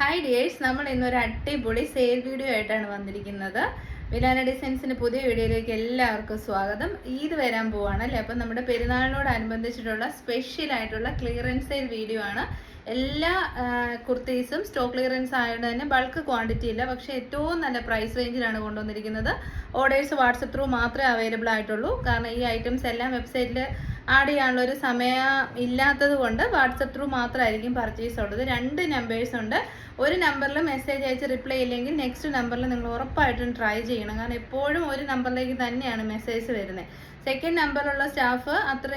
Hi dears, നമ്മൾ ഇന്നൊരു അടിപൊളി സെയിൽ വീഡിയോ ആയിട്ടാണ് വന്നിരിക്കുന്നത്. വിലാന ഡിസൈൻസിന്റെ പുതിയ വീഡിയോയിലേക്ക് എല്ലാവർക്കും സ്വാഗതം. ഈദ് വരാൻ പോവാണ് അല്ലേ? അപ്പം നമ്മുടെ പെരുന്നാളിനോടനുബന്ധിച്ചിട്ടുള്ള സ്പെഷ്യൽ ആയിട്ടുള്ള ക്ലിയറൻസ് സെയിൽ വീഡിയോ ആണ്. എല്ലാ കുർത്തീസും സ്റ്റോക്ക് ക്ലിയറൻസ് ആയതുകൊണ്ട് തന്നെ ബൾക്ക് ക്വാണ്ടിറ്റി ഇല്ല, പക്ഷേ ഏറ്റവും നല്ല പ്രൈസ് റേഞ്ചിലാണ് കൊണ്ടുവന്നിരിക്കുന്നത്. ഓർഡേഴ്സ് വാട്സപ്പ് ത്രൂ മാത്രമേ അവൈലബിൾ ആയിട്ടുള്ളൂ. കാരണം ഈ ഐറ്റംസ് എല്ലാം വെബ്സൈറ്റിൽ ആഡ് ചെയ്യാനുള്ള ഒരു സമയം ഇല്ലാത്തത് കൊണ്ട് വാട്സപ്പ് ത്രൂ മാത്രമായിരിക്കും പർച്ചേസ് ഉള്ളത്. 2 നമ്പേഴ്സ് ഉണ്ട്. ഒരു നമ്പറിൽ മെസ്സേജ് അയച്ച് റിപ്ലൈ ഇല്ലെങ്കിൽ നെക്സ്റ്റ് നമ്പറിൽ നിങ്ങൾ ഉറപ്പായിട്ടും ട്രൈ ചെയ്യണം. കാരണം എപ്പോഴും ഒരു നമ്പറിലേക്ക് തന്നെയാണ് മെസ്സേജ് വരുന്നത്. സെക്കൻഡ് നമ്പറിലുള്ള സ്റ്റാഫ് അത്ര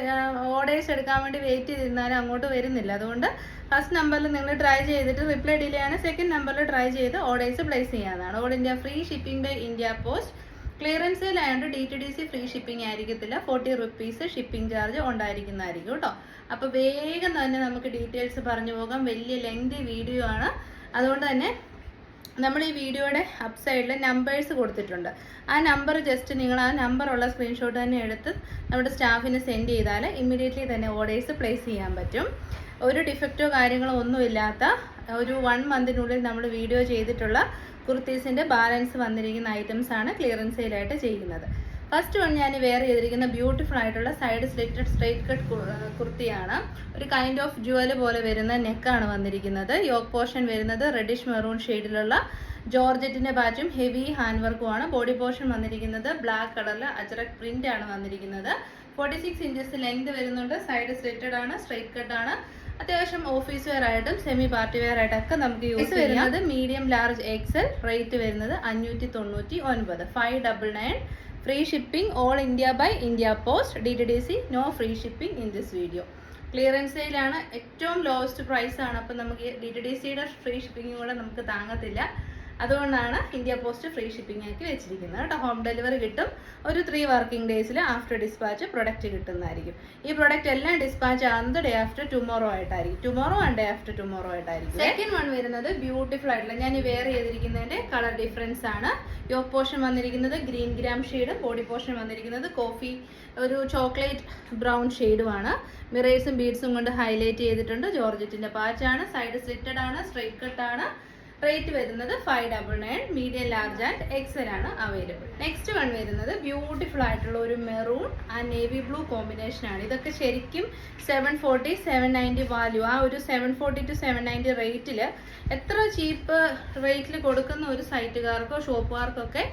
ഓർഡേഴ്സ് എടുക്കാൻ വേണ്ടി വെയിറ്റ് ചെയ്തിരുന്നാലും അങ്ങോട്ട് വരുന്നില്ല. അതുകൊണ്ട് ഫസ്റ്റ് നമ്പറിൽ നിങ്ങൾ ട്രൈ ചെയ്തിട്ട് റിപ്ലൈ ഡിലേ ആണ് സെക്കൻഡ് നമ്പറിൽ ട്രൈ ചെയ്ത് ഓർഡേഴ്സ് പ്ലേസ് ചെയ്യാവുന്നതാണ്. All India free shipping by India post. Clearance സെയിലായതുകൊണ്ട് DTDC ഫ്രീ ഷിപ്പിംഗ് ആയിരിക്കത്തില്ല. 40 റുപ്പീസ് ഷിപ്പിംഗ് ചാർജ് ഉണ്ടായിരിക്കുന്നതായിരിക്കും കേട്ടോ. അപ്പോൾ വേഗം തന്നെ നമുക്ക് ഡീറ്റെയിൽസ് പറഞ്ഞു പോകാം. വലിയ ലെങ്തി വീഡിയോ ആണ്. അതുകൊണ്ട് തന്നെ നമ്മൾ ഈ വീഡിയോയുടെ അപ്പ് സൈഡിൽ നമ്പേഴ്സ് കൊടുത്തിട്ടുണ്ട്. ആ നമ്പർ ജസ്റ്റ് നിങ്ങൾ ആ നമ്പറുള്ള സ്ക്രീൻഷോട്ട് തന്നെ എടുത്ത് നമ്മുടെ സ്റ്റാഫിന് സെൻഡ് ചെയ്താൽ ഇമ്മീഡിയറ്റ്ലി തന്നെ ഓർഡേഴ്സ് പ്ലേസ് ചെയ്യാൻ പറ്റും. ഒരു ഡിഫക്റ്റോ കാര്യങ്ങളോ ഒന്നുമില്ലാത്ത ഒരു 1 മന്തിനുള്ളിൽ നമ്മൾ വീഡിയോ ചെയ്തിട്ടുള്ള കുർത്തീസിൻ്റെ ബാലൻസ് വന്നിരിക്കുന്ന ഐറ്റംസ് ആണ് ക്ലിയറൻസ് സെയിലായിട്ട് ചെയ്യുന്നത്. ഫസ്റ്റ് വൺ ഞാൻ വെയർ ചെയ്തിരിക്കുന്ന ബ്യൂട്ടിഫുൾ ആയിട്ടുള്ള സൈഡ് സ്ലിറ്റഡ് സ്ട്രൈറ്റ് കട്ട് കുർത്തിയാണ്. ഒരു കൈൻഡ് ഓഫ് ജുവൽ പോലെ വരുന്ന നെക്കാണ് വന്നിരിക്കുന്നത്. യോക്ക് പോർഷൻ വരുന്നത് റെഡിഷ് മെറൂൺ ഷെയ്ഡിലുള്ള ജോർജറ്റിന്റെ പാച്ചും ഹെവി ഹാൻഡ് വർക്കുമാണ്. ബോഡി പോർഷൻ വന്നിരിക്കുന്നത് ബ്ലാക്ക് കളറിൽ അജ്രക് പ്രിന്റ് ആണ് വന്നിരിക്കുന്നത്. 46 ഇഞ്ചസ് ലെങ്ത് വരുന്നുണ്ട്. സൈഡ് സ്ലിറ്റഡ് ആണ്, സ്ട്രൈറ്റ് കട്ട് ആണ്. അത്യാവശ്യം ഓഫീസ് വെയർ ആയിട്ടും സെമി പാർട്ടി വെയർ ആയിട്ടൊക്കെ നമുക്ക് യൂസ് വരുന്നത്. Medium large Excel. റേറ്റ് വരുന്നത് 599. 599. Free shipping all India by India post. DTDC no free shipping in this video. Clearance സെയിലാണ്, ഏറ്റവും ലോവസ്റ്റ് പ്രൈസ് ആണ്. അപ്പം നമുക്ക് DTDCയുടെ ഫ്രീ ഷിപ്പിംഗും കൂടെ നമുക്ക് താങ്ങത്തില്ല. അതുകൊണ്ടാണ് ഇന്ത്യ പോസ്റ്റ് ഫ്രീ ഷിപ്പിംഗ് ആക്കി വെച്ചിരിക്കുന്നത് കേട്ടോ. ഹോം ഡെലിവറി കിട്ടും. ഒരു 3 വർക്കിംഗ് ഡേയ്സിൽ ആഫ്റ്റർ ഡിസ്പാച്ച് പ്രൊഡക്റ്റ് കിട്ടുന്നതായിരിക്കും. ഈ പ്രൊഡക്റ്റ് എല്ലാം ഡിസ്പാച്ച് ആകുന്നത് ഡേ ആഫ്റ്റർ ടുമോറോ ആയിട്ടായിരിക്കും. Tomorrow and day after tomorrow ആയിട്ടായിരിക്കും. സെക്കൻഡ് വൺ വരുന്നത് ബ്യൂട്ടിഫുൾ ആയിട്ടുള്ള, ഞാൻ ഈ വെയർ ചെയ്തിരിക്കുന്നതിന്റെ കളർ ഡിഫറൻസ് ആണ്. യോക്ക് പോർഷൻ വന്നിരിക്കുന്നത് ഗ്രീൻ ഗ്രാം ഷെയ്ഡും ബോഡി പോർഷൻ വന്നിരിക്കുന്നത് കോഫി ഒരു ചോക്ലേറ്റ് ബ്രൗൺ ഷെയ്ഡുമാണ്. മിറേഴ്സും ബീഡ്സും കൊണ്ട് ഹൈലൈറ്റ് ചെയ്തിട്ടുണ്ട്. ജോർജറ്റിന്റെ പാച്ചാണ്. സൈഡ് സ്ലിറ്റഡ് ആണ്, സ്ട്രൈറ്റ് കട്ട് ആണ്. റേറ്റ് വരുന്നത് 599. മീഡിയം ലാർജ് ആൻഡ് എക്സൽ ആണ് അവൈലബിൾ. നെക്സ്റ്റ് വൺ വരുന്നത് ബ്യൂട്ടിഫുൾ ആയിട്ടുള്ള ഒരു maroon and navy blue combination ആണ്. ഇതൊക്കെ ശരിക്കും 740 790 വാല്യൂ. ആ ഒരു 740 to 790 റേറ്റിൽ എത്ര ചീപ്പ് റേറ്റിൽ കൊടുക്കുന്ന ഒരു സൈറ്റുകാർക്കോ ഷോപ്പുകാർക്കൊക്കെ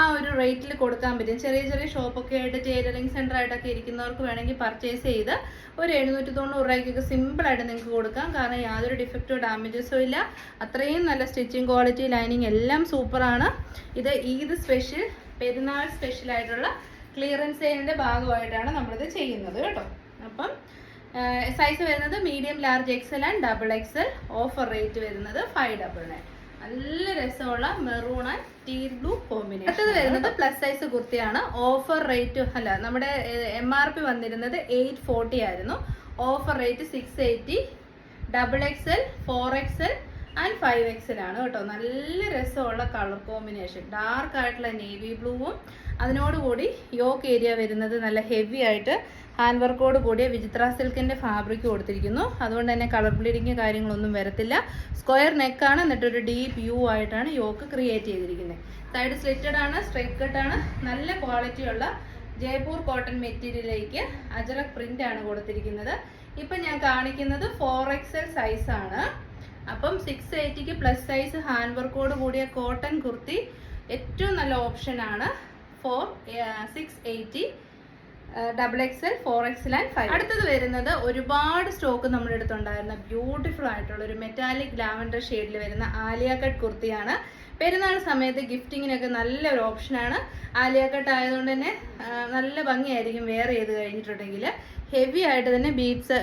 ആ ഒരു റേറ്റിൽ കൊടുക്കാൻ പറ്റും. ചെറിയ ചെറിയ ഷോപ്പൊക്കെ ആയിട്ട് ടൈലറിംഗ് സെൻ്റർ ആയിട്ടൊക്കെ ഇരിക്കുന്നവർക്ക് വേണമെങ്കിൽ പർച്ചേസ് ചെയ്ത് ഒരു 790 രൂപയ്ക്കൊക്കെ സിമ്പിളായിട്ട് നിങ്ങൾക്ക് കൊടുക്കാം. കാരണം യാതൊരു ഡിഫക്റ്റോ ഡാമേജസോ ഇല്ല. അത്രയും നല്ല സ്റ്റിച്ചിങ് ക്വാളിറ്റി, ലൈനിങ് എല്ലാം സൂപ്പറാണ്. ഇത് ഈദ് സ്പെഷ്യൽ, പെരുന്നാൾ സ്പെഷ്യൽ ആയിട്ടുള്ള ക്ലിയറൻസ് സെയിലിൻ്റെ ഭാഗമായിട്ടാണ് നമ്മളിത് ചെയ്യുന്നത് കേട്ടോ. അപ്പം സൈസ് വരുന്നത് medium large XL and double Excel. Offer rate വരുന്നത് 599. നല്ല രസമുള്ള maroon and teal blue combination. അടുത്തത് വരുന്നത് പ്ലസ് സൈസ് കുർത്തിയാണ്. ഓഫർ റേറ്റ് അല്ല, നമ്മുടെ MRP വന്നിരുന്നത് 840 ആയിരുന്നു. Offer rate 680. Double XL, 4XL and 5XL ആണ് കേട്ടോ. നല്ല രസമുള്ള കളർ കോമ്പിനേഷൻ. ഡാർക്ക് ആയിട്ടുള്ള നേവി ബ്ലൂവും അതിനോടുകൂടി യോക്ക് ഏരിയ വരുന്നത് നല്ല ഹെവി ആയിട്ട് ഹാൻഡ് വർക്കോട് കൂടിയ വിചിത്ര സിൽക്കിന്റെ ഫാബ്രിക് കൊടുത്തിരിക്കുന്നു. അതുകൊണ്ട് തന്നെ കളർ ബ്ലീഡിങ് കാര്യങ്ങളൊന്നും വരത്തില്ല. സ്ക്വയർ നെക്കാണ്, എന്നിട്ടൊരു ഡീപ്പ് യു ആയിട്ടാണ് യോക്ക് ക്രിയേറ്റ് ചെയ്തിരിക്കുന്നത്. സൈഡ് സ്ലിറ്റഡ് ആണ്, സ്ട്രൈറ്റ് കട്ട് ആണ്. നല്ല ക്വാളിറ്റിയുള്ള ജയ്പൂർ കോട്ടൺ മെറ്റീരിയലിലേക്ക് അജറക് പ്രിന്റ് ആണ് കൊടുത്തിരിക്കുന്നത്. ഇപ്പം ഞാൻ കാണിക്കുന്നത് 4XL സൈസ് ആണ്. അപ്പം 680 പ്ലസ് സൈസ് ഹാൻഡ് വർക്കോട് കൂടിയ കോട്ടൺ കുർത്തി ഏറ്റവും നല്ല ഓപ്ഷൻ ആണ്. 680, ഡബിൾ എക്സൽ, 4XL ആൻഡ് 5. അടുത്തത് വരുന്നത് ഒരുപാട് സ്റ്റോക്ക് നമ്മുടെ അടുത്തുണ്ടായിരുന്ന ബ്യൂട്ടിഫുൾ ആയിട്ടുള്ള ഒരു മെറ്റാലിക് ലാവൻഡർ ഷെയ്ഡിൽ വരുന്ന ആലിയ കട്ട് കുർത്തിയാണ്. പെരുന്നാൾ സമയത്ത് ഗിഫ്റ്റിങ്ങിനൊക്കെ നല്ലൊരു ഓപ്ഷനാണ്. ആലിയ കട്ട് ആയതുകൊണ്ട് തന്നെ നല്ല ഭംഗിയായിരിക്കും വെയർ ചെയ്ത് കഴിഞ്ഞിട്ടുണ്ടെങ്കിൽ. ഹെവി ആയിട്ട് തന്നെ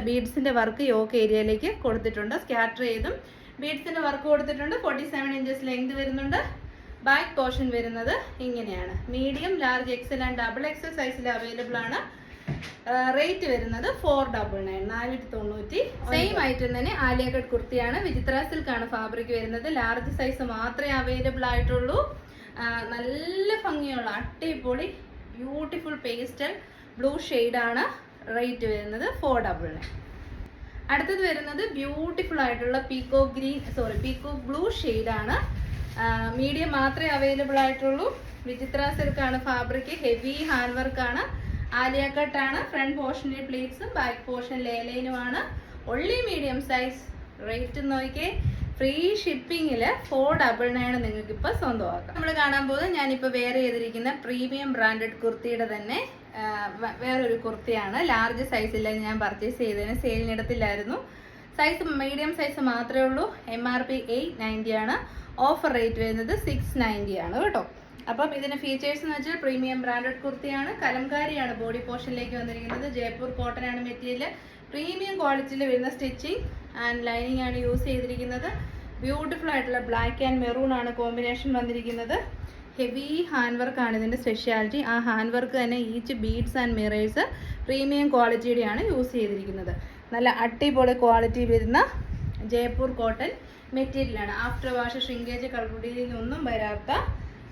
ബീഡ്സിന്റെ വർക്ക് യോക്ക് ഏരിയയിലേക്ക് കൊടുത്തിട്ടുണ്ട്. സ്കാറ്റർ ചെയ്തും ബീഡ്സിന്റെ വർക്ക് കൊടുത്തിട്ടുണ്ട്. 47 ഇഞ്ചസ് ലെങ്ത് വരുന്നുണ്ട്. ബാക്ക് പോർഷൻ വരുന്നത് ഇങ്ങനെയാണ്. Medium large XL and double Excel സൈസിൽ അവൈലബിൾ ആണ്. റേറ്റ് വരുന്നത് 499, 490. സെയിം ഐറ്റം തന്നെ ആലിയ കട്ട് കുർത്തിയാണ്. വിചിത്ര സിൽക്കാണ് ഫാബ്രിക് വരുന്നത്. ലാർജ് സൈസ് മാത്രമേ അവൈലബിൾ ആയിട്ടുള്ളൂ. നല്ല ഭംഗിയുള്ള അടിപൊളി ബ്യൂട്ടിഫുൾ പേസ്റ്റൽ ബ്ലൂ ഷെയ്ഡാണ്. റേറ്റ് വരുന്നത് 499. അടുത്തത് വരുന്നത് ബ്യൂട്ടിഫുൾ ആയിട്ടുള്ള പീക്കോ ബ്ലൂ ഷെയ്ഡാണ്. മീഡിയം മാത്രമേ അവൈലബിൾ ആയിട്ടുള്ളൂ. വിചിത്ര സിൽക്കാണ് ഫാബ്രിക്, ഹെവി ഹാൻഡ് വർക്കാണ്, ആലിയ കട്ടാണ്. ഫ്രണ്ട് പോർഷനിൽ പ്ലീറ്റ്സും ബാക്ക് പോർഷൻ ലേലൈനുമാണ്. Only medium size. റേറ്റ് നോക്കിയേ, ഫ്രീ ഷിപ്പിങ്ങിൽ 499 നിങ്ങൾക്ക് ഇപ്പോൾ സ്വന്തമാക്കാം. നമ്മൾ കാണാൻ പോകുന്നത് ഞാനിപ്പോൾ വെയർ ചെയ്തിരിക്കുന്ന പ്രീമിയം ബ്രാൻഡഡ് കുർത്തിയുടെ തന്നെ വേറൊരു കുർത്തിയാണ്. ലാർജ് സൈസില്ല ഞാൻ പർച്ചേസ് ചെയ്തതിന്, സെയിലിനിടത്തില്ലായിരുന്നു. സൈസ് മീഡിയം സൈസ് മാത്രമേ ഉള്ളൂ. MRP 890 ആണ്. ഓഫർ റേറ്റ് വരുന്നത് 690 ആണ് കേട്ടോ. അപ്പം ഇതിന് ഫീച്ചേഴ്സ് എന്ന് വെച്ചാൽ പ്രീമിയം ബ്രാൻഡഡ് കുർത്തിയാണ്. കലംകാരിയാണ് ബോഡി പോർഷനിലേക്ക് വന്നിരിക്കുന്നത്. ജയ്പൂർ കോട്ടൺ ആണ് മെറ്റീരിയൽ. പ്രീമിയം ക്വാളിറ്റിയിൽ വരുന്ന സ്റ്റിച്ചിങ് ആൻഡ് ലൈനിങ് ആണ് യൂസ് ചെയ്തിരിക്കുന്നത്. ബ്യൂട്ടിഫുൾ ആയിട്ടുള്ള ബ്ലാക്ക് ആൻഡ് മെറൂൺ ആണ് കോമ്പിനേഷൻ വന്നിരിക്കുന്നത്. ഹെവി ഹാൻഡ് വർക്ക് ആണ് ഇതിൻ്റെ സ്പെഷ്യാലിറ്റി. ആ ഹാൻഡ് വർക്ക് തന്നെ each beads and mirrors premium ക്വാളിറ്റിയുടെയാണ് യൂസ് ചെയ്തിരിക്കുന്നത്. നല്ല അടിപൊളി ക്വാളിറ്റി വരുന്ന ജയ്പൂർ കോട്ടൺ മെറ്റീരിയലാണ്. After wash shrinkage colour bleeding ഒന്നും വരാത്ത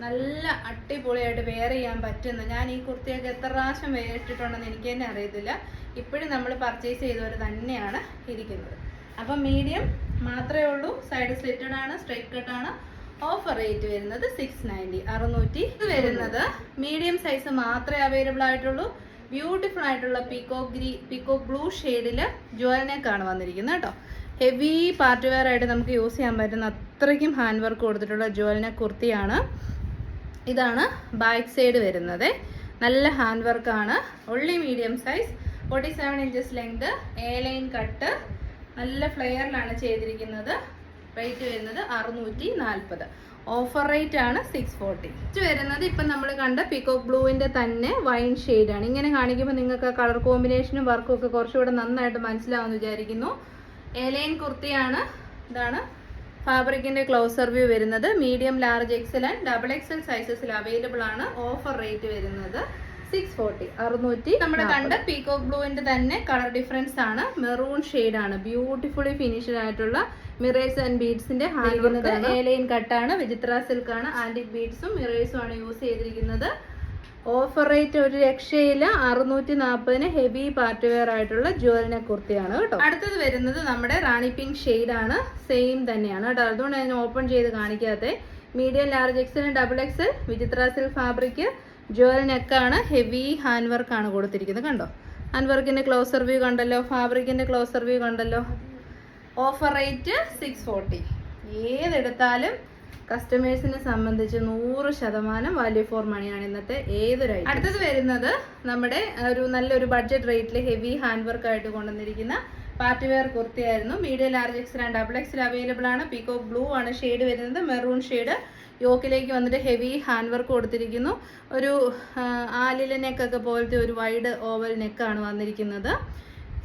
നല്ല അടിപൊളിയായിട്ട് വെയർ ചെയ്യാൻ പറ്റുന്ന, ഞാൻ ഈ കുർത്തിയൊക്കെ എത്ര പ്രാവശ്യം വെയർ ഇട്ടിട്ടുണ്ടെന്ന് എനിക്ക് തന്നെ അറിയത്തില്ല. ഇപ്പോഴും നമ്മൾ പർച്ചേസ് ചെയ്തവർ തന്നെയാണ് ഇരിക്കുന്നത്. അപ്പം മീഡിയം മാത്രമേ ഉള്ളൂ. സൈഡ് സ്ലിറ്റഡ് ആണ്, സ്ട്രൈറ്റ് കട്ടാണ്. ഓഫർ റേറ്റ് വരുന്നത് 690, 600. ഇത് വരുന്നത് മീഡിയം സൈസ് മാത്രമേ അവൈലബിൾ ആയിട്ടുള്ളൂ. ബ്യൂട്ടിഫുൾ ആയിട്ടുള്ള പീക്കോ ബ്ലൂ ഷെയ്ഡിൽ ജ്വൽനെക്കാണ് വന്നിരിക്കുന്നത് കേട്ടോ. ഹെവി പാർട്ടി വെയർ ആയിട്ട് നമുക്ക് യൂസ് ചെയ്യാൻ പറ്റുന്ന അത്രയ്ക്കും ഹാൻഡ് വർക്ക് കൊടുത്തിട്ടുള്ള ജ്വൽനെക്ക് കുർത്തിയാണ്. ഇതാണ് ബാക്ക് സൈഡ് വരുന്നത്. നല്ല ഹാൻഡ് വർക്കാണ്. Only medium size, 47 inches length, A line cut, നല്ല ഫ്ലെയറിലാണ് ചെയ്തിരിക്കുന്നത്. റേറ്റ് വരുന്നത് 640. ഓഫർ റേറ്റ് ആണ് 640. ഇത് വരുന്നത് ഇപ്പം നമ്മൾ കണ്ട പീകോക്ക് ബ്ലൂവിൻ്റെ തന്നെ വൈൻ ഷെയ്ഡാണ്. ഇങ്ങനെ കാണിക്കുമ്പോൾ നിങ്ങൾക്ക് കളർ കോമ്പിനേഷനും വർക്കും ഒക്കെ കുറച്ചുകൂടെ നന്നായിട്ട് മനസ്സിലാവുമെന്ന് വിചാരിക്കുന്നു. എ ലൈൻ കുർത്തിയാണ്. ഇതാണ് ഫാബ്രിക്കിൻ്റെ ക്ലോസർ വ്യൂ വരുന്നത്. Medium, large, XL and double XL സൈസസിൽ അവൈലബിൾ ആണ്. ഓഫർ റേറ്റ് വരുന്നത് 640, 600. നമ്മൾ കണ്ട പീകോക്ക് ബ്ലൂവിന്റെ തന്നെ കളർ ഡിഫറൻസ് ആണ്. മെറൂൺ ഷെയ്ഡ് ആണ്. ബ്യൂട്ടിഫുള്ളി ഫിനിഷ്ഡ് ആയിട്ടുള്ള മിറേഴ്സ് ആൻഡ് ബീഡ്സിന്റെ ഹാൻഡ് എ ലൈൻ കട്ടാണ്. വിചിത്ര സിൽക്ക് ആണ്. ആന്റിക് ബീഡ്സും മിറേഴ്സും ആണ് യൂസ് ചെയ്തിരിക്കുന്നത്. ഓഫർ റേറ്റ് ഒരു രക്ഷയില്ല. 640 ഹെവി പാർട്ടി വെയർ ആയിട്ടുള്ള ജ്വൽനെക്ക് കുർത്തിയാണ് കേട്ടോ. അടുത്തത് വരുന്നത് നമ്മുടെ റാണി പിങ്ക് ഷെയ്ഡ് ആണ്. സെയിം തന്നെയാണ് കേട്ടോ. അതുകൊണ്ട് ഞാൻ ഓപ്പൺ ചെയ്ത് കാണിക്കാതെ. Medium, large, XL, double XL, Vichitra silk fabric, jewel നെക്കാണ്. ഹെവി ഹാൻഡ് വർക്ക് ആണ് കൊടുത്തിരിക്കുന്നത്. കണ്ടോ, ഹാൻഡ് വർക്കിന്റെ ക്ലോസർ വ്യൂ കണ്ടല്ലോ, ഫാബ്രിക്കിന്റെ ക്ലോസർ വ്യൂ കണ്ടല്ലോ. Offer rate 640. ഏതെടുത്താലും കസ്റ്റമേഴ്സിനെ സംബന്ധിച്ച് 100% വാല്യൂ ഫോർ മണിയാണ് ഇന്നത്തെ ഏതൊരു ഐറ്റം. അടുത്തത് വരുന്നത് നമ്മുടെ നല്ലൊരു ബഡ്ജറ്റ് റേറ്റിൽ ഹെവി ഹാൻഡ് വർക്ക് ആയിട്ട് കൊണ്ടുവന്നിരിക്കുന്ന പാർട്ടി വെയർ കുർത്തിയായിരുന്നു. Medium, large, XL and double XL available ആണ്. പീകോക്ക് ബ്ലൂ ആണ് ഷെയ്ഡ് വരുന്നത്. Maroon shade. യോക്കിലേക്ക് വന്നിട്ട് ഹെവി ഹാൻഡ് വർക്ക് കൊടുത്തിരിക്കുന്നു. ഒരു ആലില നെക്കൊക്കെ പോലത്തെ ഒരു വൈഡ് ഓവൽ നെക്കാണ് വന്നിരിക്കുന്നത്.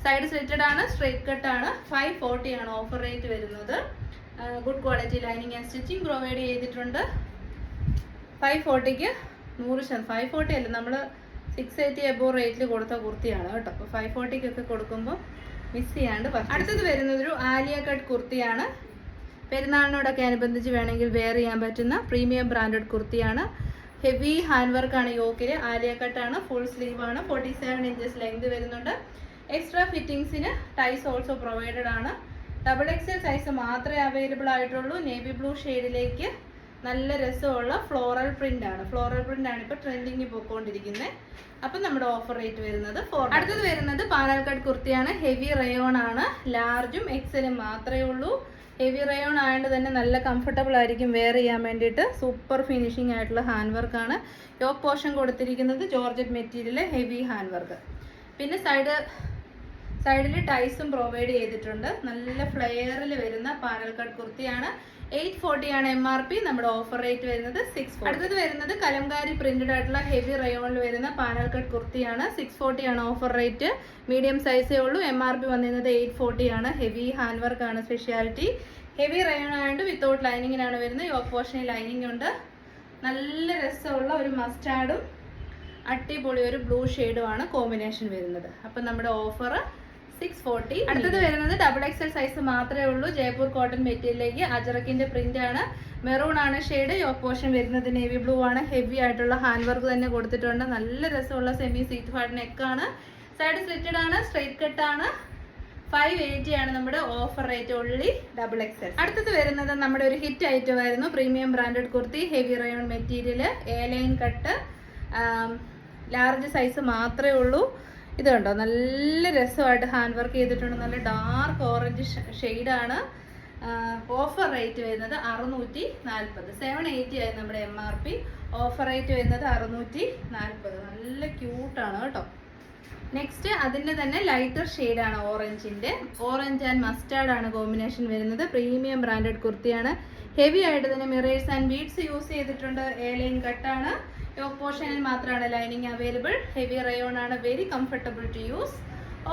സൈഡ് സ്ലിറ്റഡ് ആണ്, സ്ട്രൈറ്റ് കട്ട് ആണ്. 540 ആണ് ഓഫർ റേറ്റ് വരുന്നത്. Good quality lining and stitching provide ചെയ്തിട്ടുണ്ട്. 540ക്ക് 100%. 540 അല്ല, നമ്മൾ 680 എബോ റേറ്റിൽ കൊടുത്ത കുർത്തിയാണ് കേട്ടോ. അപ്പോൾ 540ക്കൊക്കെ കൊടുക്കുമ്പോൾ മിസ് ചെയ്യാണ്ട്. അടുത്തത് വരുന്നത് ഒരു ആലിയ കട്ട് കുർത്തിയാണ്. പെരുന്നാളിനോടൊക്കെ അനുബന്ധിച്ച് വേണമെങ്കിൽ വെയർ ചെയ്യാൻ പറ്റുന്ന പ്രീമിയം ബ്രാൻഡഡ് കുർത്തിയാണ്. ഹെവി ഹാൻഡ് വർക്കാണ് യോക്കിൽ. ആലിയ കട്ടാണ്. ഫുൾ സ്ലീവ് ആണ്. 47 ഇഞ്ചസ് ലെങ്ത് വരുന്നുണ്ട്. എക്സ്ട്രാ ഫിറ്റിംഗ്സിന് ടൈസ് ഓൾസോ പ്രൊവൈഡഡ് ആണ്. ഡബിൾ എക്സൽ സൈസ് മാത്രമേ അവൈലബിൾ ആയിട്ടുള്ളൂ. നേവി ബ്ലൂ ഷെയ്ഡിലേക്ക് നല്ല രസമുള്ള ഫ്ലോറൽ പ്രിന്റ് ആണ്. ഫ്ലോറൽ പ്രിന്റ് ആണ് ഇപ്പോൾ ട്രെൻഡിങ് പോയിക്കൊണ്ടിരിക്കുന്നത്. അപ്പം നമ്മുടെ ഓഫർ റേറ്റ് വരുന്നത് 4. അടുത്തത് വരുന്നത് പാനൽ കട്ട് കുർത്തിയാണ്. ഹെവി റയോൺ ആണ്. ലാർജും എക്സലും മാത്രമേ ഉള്ളൂ. ഹെവി റയോൺ ആയതുകൊണ്ട് തന്നെ നല്ല കംഫർട്ടബിൾ ആയിരിക്കും വെയർ ചെയ്യാൻ വേണ്ടിയിട്ട്. സൂപ്പർ ഫിനിഷിംഗ് ആയിട്ടുള്ള ഹാൻഡ് വർക്കാണ്. യോക്ക് പോർഷൻ കൊടുത്തിരിക്കുന്നത് georgette material, heavy hand work. പിന്നെ സൈഡിൽ ടൈസും പ്രൊവൈഡ് ചെയ്തിട്ടുണ്ട്. നല്ല ഫ്ലെയറിൽ വരുന്ന പാനൽ കട്ട് കുർത്തിയാണ്. 840 ആണ് MRP. നമ്മുടെ ഓഫർ റേറ്റ് വരുന്നത് 640. അടുത്തത് വരുന്നത് കലംകാരി പ്രിന്റഡ് ആയിട്ടുള്ള ഹെവി റയോണിൽ വരുന്ന പാനൽ കട്ട് കുർത്തിയാണ്. 640 ആണ് ഓഫർ റേറ്റ്. മീഡിയം സൈസേ ഉള്ളൂ. MRP വന്നിരുന്നത് 840 ആണ്. ഹെവി ഹാൻഡ് വർക്ക് ആണ് സ്പെഷ്യാലിറ്റി. ഹെവി റയോൺ ആയതുകൊണ്ട് വിത്തൗട്ട് ലൈനിങ്ങിനാണ് വരുന്നത്. യോക്ക് പോർഷനിൽ ലൈനിങ് ഉണ്ട്. നല്ല രസമുള്ള ഒരു മസ്റ്റാർഡും അടിപൊളി ഒരു ബ്ലൂ ഷെയ്ഡുമാണ് കോമ്പിനേഷൻ വരുന്നത്. അപ്പം നമ്മുടെ ഓഫർ 640. അടുത്തത് വരുന്നത് ഡബിൾ എക്സൽ സൈസ് മാത്രമേ ഉള്ളൂ. ജയ്പൂർ കോട്ടൺ മെറ്റീരിയലിലേക്ക് അജറക്കിന്റെ പ്രിന്റ് ആണ്. മെറൂൺ ആണ് ഷെയ്ഡ്. യോക്ക് പോർഷൻ വരുന്നത് നേവി ബ്ലൂ ആണ്. ഹെവി ആയിട്ടുള്ള ഹാൻഡ് വർക്ക് തന്നെ കൊടുത്തിട്ടുണ്ട്. നല്ല രസമുള്ള സെമി സീറ്റ് ഹാർഡ് നെക്കാണ്. സൈഡ് സ്ലിറ്റഡ് ആണ്. സ്ട്രൈറ്റ് കട്ട് ആണ്. 580 ആണ് നമ്മുടെ ഓഫർ റേറ്റ്, ഓൺലി XXL. അടുത്തത് വരുന്നത് നമ്മുടെ ഒരു ഹിറ്റ് ഐറ്റം ആയിരുന്നു, premium branded kurti, heavy rayon material, airline cut, large size മാത്രമേ ഉള്ളൂ. ഇത് കണ്ടോ, നല്ല രസമായിട്ട് ഹാൻഡ് വർക്ക് ചെയ്തിട്ടുണ്ട്, നല്ല ഡാർക്ക് ഓറഞ്ച് ഷെയ്ഡാണ്. ഓഫർ റേറ്റ് വരുന്നത് 640, 780 ആയി നമ്മുടെ MRP. ഓഫർ റേറ്റ് വരുന്നത് 640, നല്ല ക്യൂട്ടാണ് കേട്ടോ. നെക്സ്റ്റ് അതിൻ്റെ തന്നെ ലൈറ്റർ ഷെയ്ഡാണ് ഓറഞ്ചിൻ്റെ, ഓറഞ്ച് ആൻഡ് മസ്റ്റാർഡ് ആണ് കോമ്പിനേഷൻ വരുന്നത്. പ്രീമിയം ബ്രാൻഡഡ് കുർത്തിയാണ്, ഹെവി ആയിട്ട് തന്നെ മിറേഴ്സ് ആൻഡ് ബീഡ്സ് യൂസ് ചെയ്തിട്ടുണ്ട്. എയർലൈൻ കട്ടാണ്, യോക്ക് പോർഷനിൽ മാത്രമാണ് ലൈനിങ് അവൈലബിൾ. ഹെവി റയോൺ ആണ്, very comfortable to use.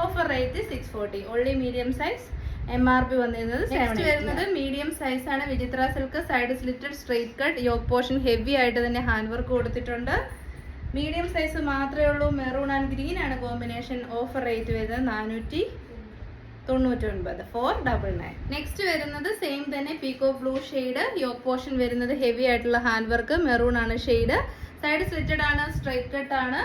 Offer rate 640, only medium size. MRP വന്നിരുന്നത് 780. വരുന്നത് മീഡിയം സൈസ് ആണ്, Vichitra silk, side slitted straight cut, yoke portion heavy ആയിട്ട് തന്നെ ഹാൻഡ് വർക്ക് കൊടുത്തിട്ടുണ്ട്. മീഡിയം സൈസ് മാത്രമേ ഉള്ളൂ, മെറൂൺ ആൻഡ് ഗ്രീൻ ആണ് കോമ്പിനേഷൻ. ഓഫർ റേറ്റ് വരുന്നത് 499, 499. നെക്സ്റ്റ് വരുന്നത് സെയിം തന്നെ peacock blue shade, yoke portion വരുന്നത് ഹെവി ആയിട്ടുള്ള ഹാൻഡ് വർക്ക്, മെറൂൺ ആണ് ഷെയ്ഡ്, സൈഡ് സ്ലിറ്റഡ് ആണ്, സ്ട്രെയിറ്റ് കട്ട് ആണ്.